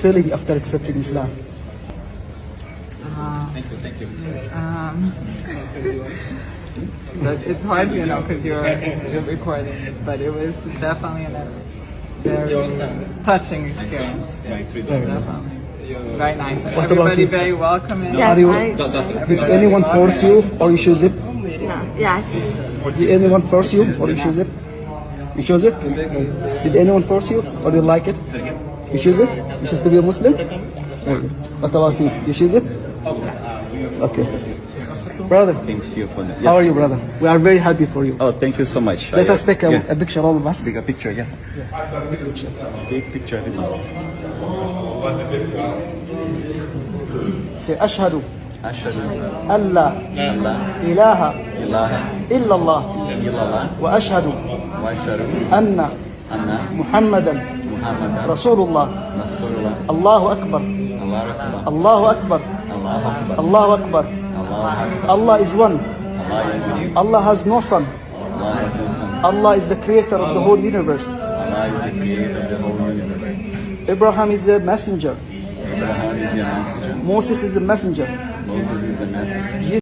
feeling after accepting Islam? Thank you. But it's hard, because you're recording. But it was definitely a very touching experience. Definitely. Very nice. And What about everybody you? very welcoming. Yes, Are you- I Did anyone force you or you choose it? no, yeah, I choose. Did anyone force you or you choose it? You chose it? Did anyone force you or you like it? You choose it? You choose to be a Muslim? Okay. What about you? You choose it? Okay. Brother, Thank you for that. how are you, brother? We are very happy for you. Oh, thank you so much. Let us take Yeah. a picture, all of us. Take a picture, yeah. Big picture, everybody. Say, أشهد أشهد أن لا أن لا إله إله إلا الله إلا الله وأشهد وأشهد أن أن محمدا محمدا رسول الله. رسول الله. الله أكبر. الله أكبر. الله أكبر. الله أكبر. الله أكبر. الله أكبر. Allah is one. Allah is one. Allah has no son. Allah is one. Allah is the creator of the whole universe. Allah is the creator of the whole universe. Abraham is the messenger. Abraham is the messenger. Moses is the messenger. Moses is the messenger.